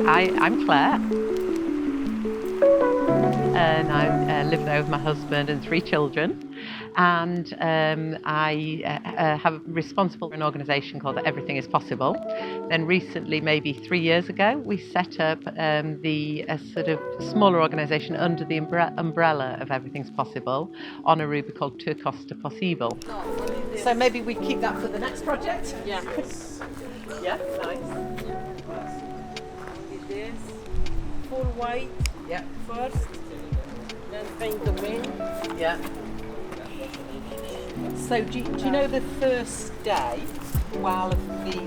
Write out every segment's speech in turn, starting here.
I'm Claire, and I live there with my husband and 3 children. And I have responsible for an organisation called Everything is Possible. Then recently, maybe 3 years ago, we set up the sort of smaller organisation under the umbrella of Everything's Possible on Aruba called Tur Cos Ta Posibel. So maybe we keep that for the next project? Yeah. Yeah, nice. This full white first, then paint the wing. Yeah. So do you know the first day,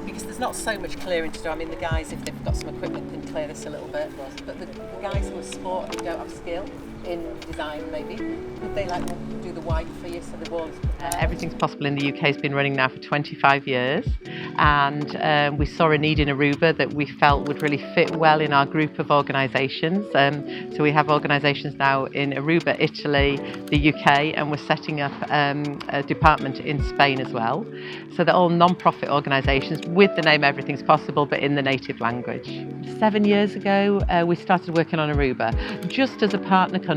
because there's not so much clearing to do. I mean, the guys, if they've got some equipment, can clear this a little bit. But the guys who are sport and don't have skill in design, maybe, would they do the white for you so the walls? Everything's Possible in the UK has been running now for 25 years, and we saw a need in Aruba that we felt would really fit well in our group of organisations. So we have organisations now in Aruba, Italy, the UK, and we're setting up a department in Spain as well. So they're all non-profit organisations with the name Everything's Possible, but in the native language. 7 years ago, we started working on Aruba just as a partner country.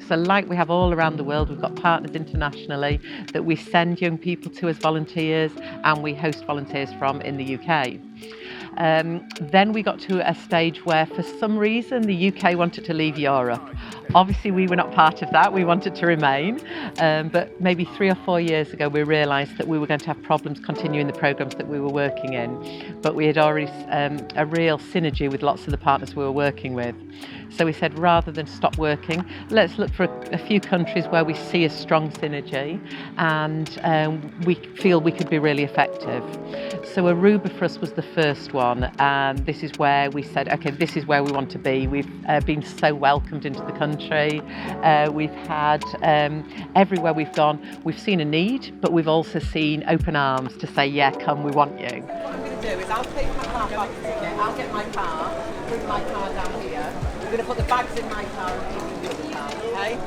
So like we have all around the world, we've got partners internationally that we send young people to as volunteers, and we host volunteers from in the UK. Then we got to a stage where for some reason the UK wanted to leave Europe. Obviously we were not part of that, we wanted to remain, but maybe 3 or 4 years ago we realised that we were going to have problems continuing the programmes that we were working in, but we had already a real synergy with lots of the partners we were working with. So we said, rather than stop working, let's look for a few countries where we see a strong synergy and we feel we could be really effective. So Aruba for us was the first one, and this is where we said, okay, this is where we want to be. We've been so welcomed into the country. We've had, everywhere we've gone, we've seen a need, but we've also seen open arms to say, yeah, come, we want you. What I'm going to do is I'll take my car back ticket, I'll get my car, bring my car down here. We're going to put the bags in my car and keep in the other car, okay?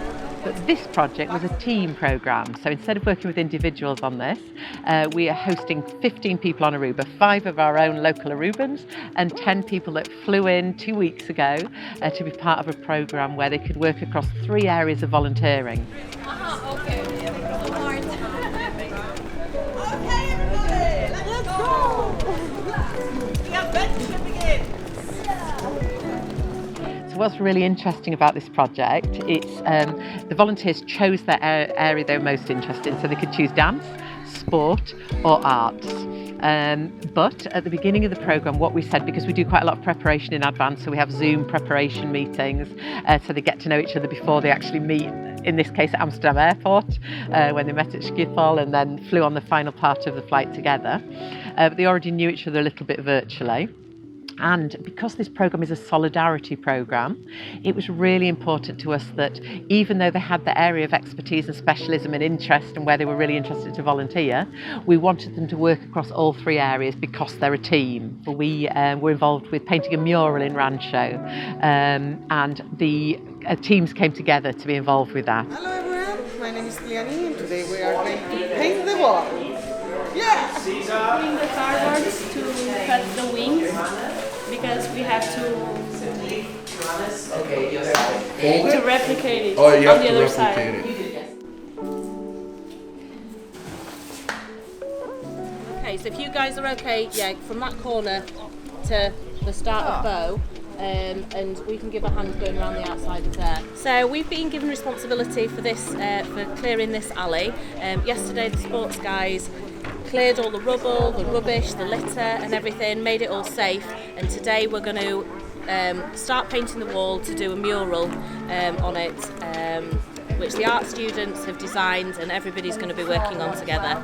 But this project was a team programme, so instead of working with individuals on this, we are hosting 15 people on Aruba, 5 of our own local Arubans and 10 people that flew in 2 weeks ago to be part of a programme where they could work across 3 areas of volunteering. Okay. Okay, everybody, let's go! The adventure begins! So what's really interesting about this project, it's the volunteers chose their area they were most interested in, so they could choose dance, sport or arts. But at the beginning of the programme, what we said, because we do quite a lot of preparation in advance, so we have Zoom preparation meetings, so they get to know each other before they actually meet, in this case at Amsterdam Airport, when they met at Schiphol and then flew on the final part of the flight together. But they already knew each other a little bit virtually. And because this programme is a solidarity programme, it was really important to us that even though they had the area of expertise and specialism and interest and where they were really interested to volunteer, we wanted them to work across all 3 areas because they're a team. We were involved with painting a mural in Rancho, and the teams came together to be involved with that. Hello everyone, my name is Liani and today we are going to paint the wall. Yeah! Putting the cardboards to cut the wings because we have to replicate it on the other side. Okay, so if you guys are okay, from that corner to the start of bow, and we can give a hand going around the outside of there. So we've been given responsibility for this, for clearing this alley. Yesterday the sports guys cleared all the rubble, the rubbish, the litter and everything, made it all safe, and today we're going to start painting the wall to do a mural on it, which the art students have designed and everybody's going to be working on together.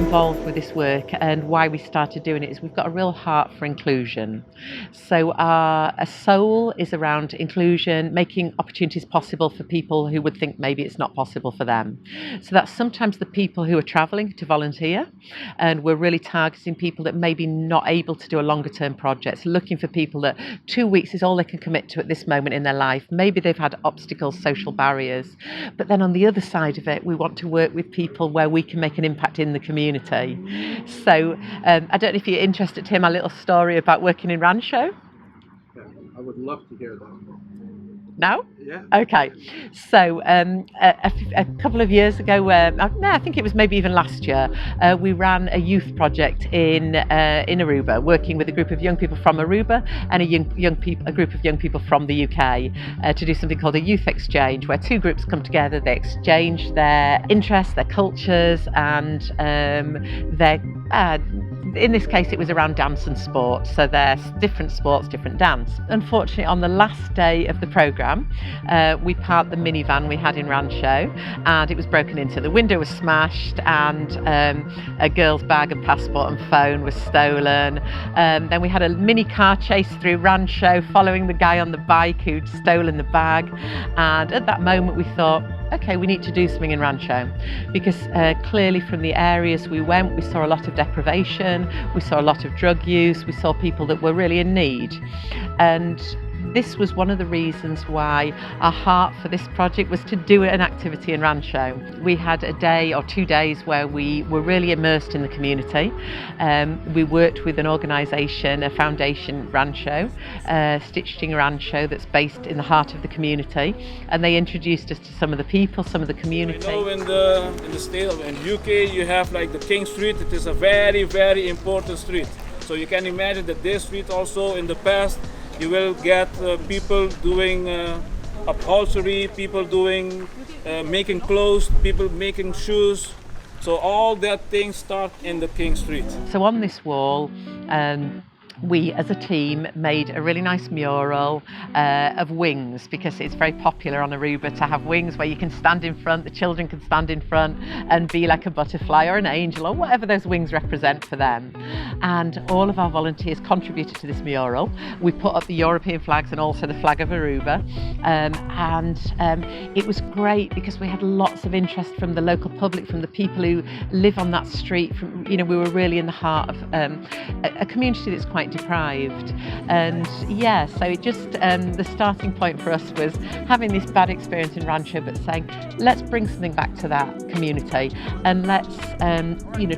involved with this work and why we started doing it is we've got a real heart for inclusion. So our soul is around inclusion, making opportunities possible for people who would think maybe it's not possible for them. So that's sometimes the people who are travelling to volunteer, and we're really targeting people that maybe not able to do a longer term project, so looking for people that 2 weeks is all they can commit to at this moment in their life. Maybe they've had obstacles, social barriers, but then on the other side of it, we want to work with people where we can make an impact in the community. So I don't know if you're interested to hear my little story about working in Rancho. Yeah, I would love to hear that. No? Yeah. Okay. So a couple of years ago, I think it was maybe even last year, we ran a youth project in Aruba, working with a group of young people from Aruba and a group of young people from the UK to do something called a youth exchange, where two groups come together, they exchange their interests, their cultures, and their in this case, it was around dance and sport, so there's different sports, different dance. Unfortunately, on the last day of the programme, we parked the minivan we had in Rancho, and it was broken into. The window was smashed, and a girl's bag and passport and phone was stolen. Then we had a mini car chase through Rancho, following the guy on the bike who'd stolen the bag, and at that moment we thought, okay, we need to do something in Rancho, because clearly from the areas we went, we saw a lot of deprivation, we saw a lot of drug use, we saw people that were really in need. And this was one of the reasons why our heart for this project was to do an activity in Rancho. We had a day or 2 days where we were really immersed in the community. We worked with an organisation, a foundation, Rancho, Stitching Rancho, that's based in the heart of the community, and they introduced us to some of the people, some of the community. You know, in the state of in UK, you have like the King Street. It is a very, very important street. So you can imagine that this street also in the past, you will get people doing upholstery, people doing making clothes, people making shoes. So all that things start in the King Street. So on this wall, we as a team made a really nice mural of wings, because it's very popular on Aruba to have wings where you can stand in front, the children can stand in front and be like a butterfly or an angel or whatever those wings represent for them. And all of our volunteers contributed to this mural. We put up the European flags and also the flag of Aruba, and it was great because we had lots of interest from the local public, from the people who live on that street. From, you know, we were really in the heart of a community that's quite deprived. And yeah, so it just the starting point for us was having this bad experience in Rancho, but saying let's bring something back to that community, and let's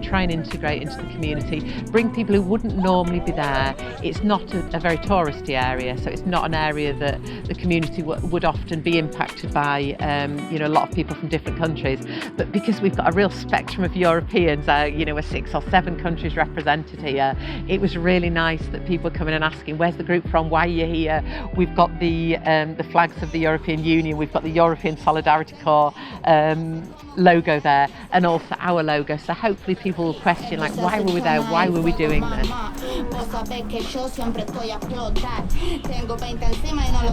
try and integrate into the community, bring people who wouldn't normally be there. It's not a very touristy area, so it's not an area that the community would often be impacted by a lot of people from different countries, but because we've got a real spectrum of Europeans, we're 6 or 7 countries represented here, it was really nice that people were coming and asking, where's the group from, why are you here? We've got the flags of the European Union, we've got the European Solidarity Corps logo there, and also our logo, so hopefully people will question, like, why were we there, why were we doing this?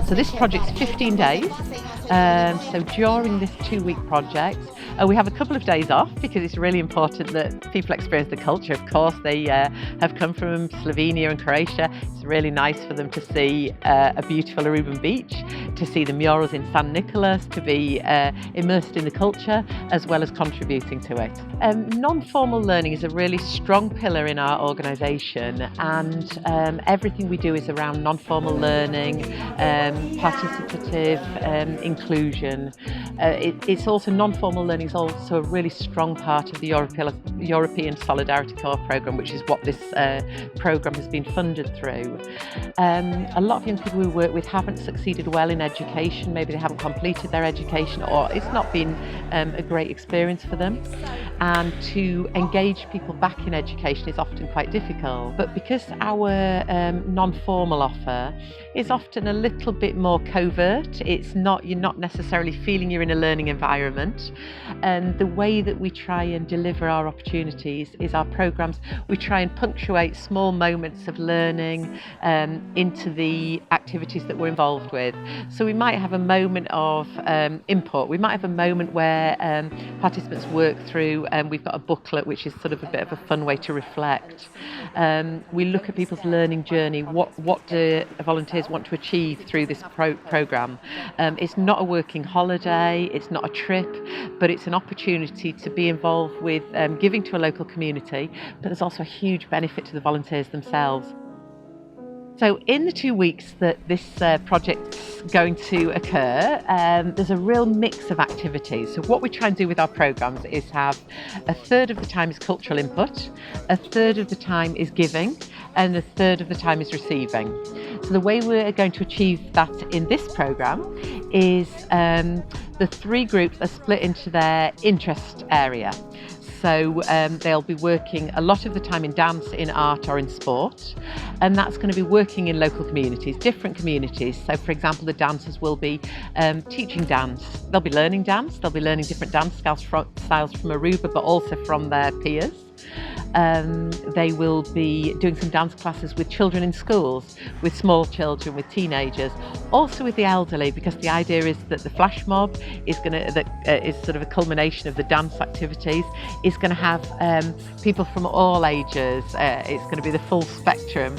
So this project's 15 days, so during this 2-week project, we have a couple of days off because it's really important that people experience the culture. Of course, they have come from Slovenia and Croatia. It's really nice for them to see a beautiful Aruban beach, to see the murals in San Nicolas, to be immersed in the culture as well as contributing to it. Non-formal learning is a really strong pillar in our organisation, and everything we do is around non-formal learning, participative inclusion. It's also non-formal learning is also a really strong part of the European Solidarity Corps programme, which is what this programme has been funded through. A lot of young people we work with haven't succeeded well in education, maybe they haven't completed their education, or it's not been a great experience for them, and to engage people back in education is often quite difficult. But because our non-formal offer is often a little bit more covert, you're not necessarily feeling you're in a learning environment, And the way that we try and deliver our opportunities is our programmes, we try and punctuate small moments of learning into the activities that we're involved with. So we might have a moment of input, we might have a moment where participants work through, and we've got a booklet which is sort of a bit of a fun way to reflect. We look at people's learning journey, what do volunteers want to achieve through this programme. It's not a working holiday, it's not a trip, but it's an opportunity to be involved with giving to a local community, but there's also a huge benefit to the volunteers themselves. So in the 2 weeks that this project's going to occur, there's a real mix of activities. So what we try and do with our programmes is have a third of the time is cultural input, a third of the time is giving, and a third of the time is receiving. So the way we're going to achieve that in this programme is the 3 groups are split into their interest area. So they'll be working a lot of the time in dance, in art or in sport, and that's going to be working in local communities, different communities. So for example, the dancers will be teaching dance, they'll be learning dance, they'll be learning different dance styles from Aruba but also from their peers. They will be doing some dance classes with children in schools, with small children, with teenagers, also with the elderly, because the idea is that the flash mob is is sort of a culmination of the dance activities, is going to have people from all ages. It's going to be the full spectrum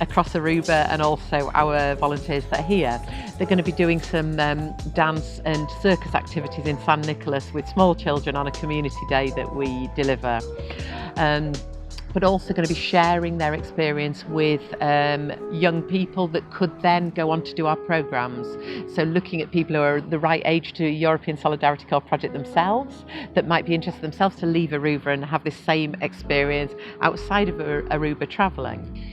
across Aruba, and also our volunteers that are here. They're going to be doing some dance and circus activities in San Nicolas with small children on a community day that we deliver. But also going to be sharing their experience with young people that could then go on to do our programmes. So looking at people who are the right age to European Solidarity Corps project themselves, that might be interested themselves to leave Aruba and have this same experience outside of Aruba travelling.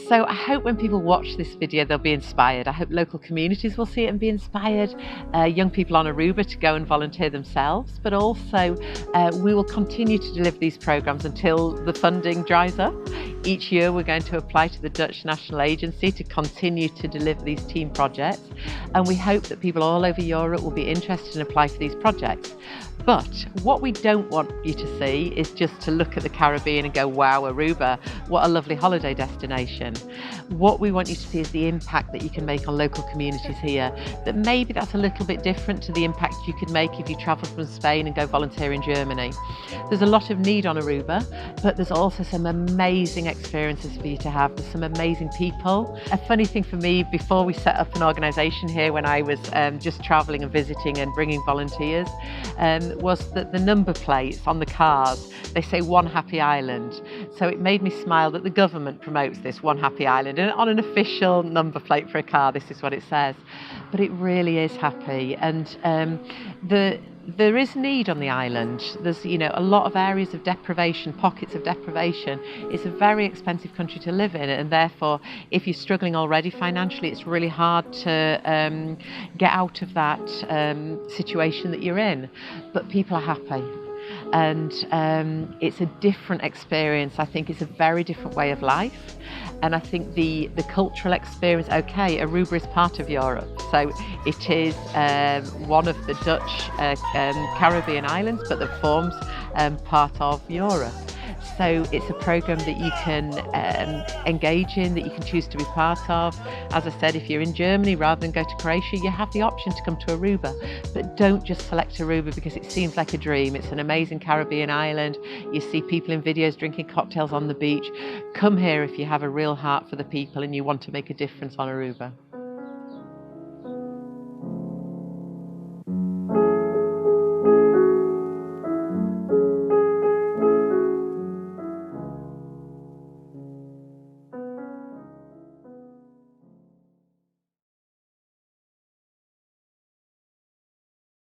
So I hope when people watch this video they'll be inspired. I hope local communities will see it and be inspired, young people on Aruba to go and volunteer themselves, but also we will continue to deliver these programmes until the funding dries up. Each year we're going to apply to the Dutch National Agency to continue to deliver these team projects, and we hope that people all over Europe will be interested and apply for these projects. But what we don't want you to see is just to look at the Caribbean and go, wow, Aruba, what a lovely holiday destination. What we want you to see is the impact that you can make on local communities here, that maybe that's a little bit different to the impact you could make if you travel from Spain and go volunteer in Germany. There's a lot of need on Aruba, but there's also some amazing experiences for you to have. There's some amazing people. A funny thing for me, before we set up an organisation here, when I was just travelling and visiting and bringing volunteers, was that the number plates on the cars, they say One Happy Island. So it made me smile that the government promotes this One Happy Island, and on an official number plate for a car this is what it says. But it really is happy, and there is need on the island. There's a lot of areas of deprivation, pockets of deprivation. It's a very expensive country to live in, and therefore if you're struggling already financially, it's really hard to get out of that situation that you're in. But people are happy, and it's a different experience. I think it's a very different way of life, and I think the cultural experience, okay, Aruba is part of Europe, so it is one of the Dutch Caribbean islands, but that forms part of Europe. So it's a programme that you can engage in, that you can choose to be part of. As I said, if you're in Germany, rather than go to Croatia, you have the option to come to Aruba. But don't just select Aruba because it seems like a dream. It's an amazing Caribbean island. You see people in videos drinking cocktails on the beach. Come here if you have a real heart for the people and you want to make a difference on Aruba.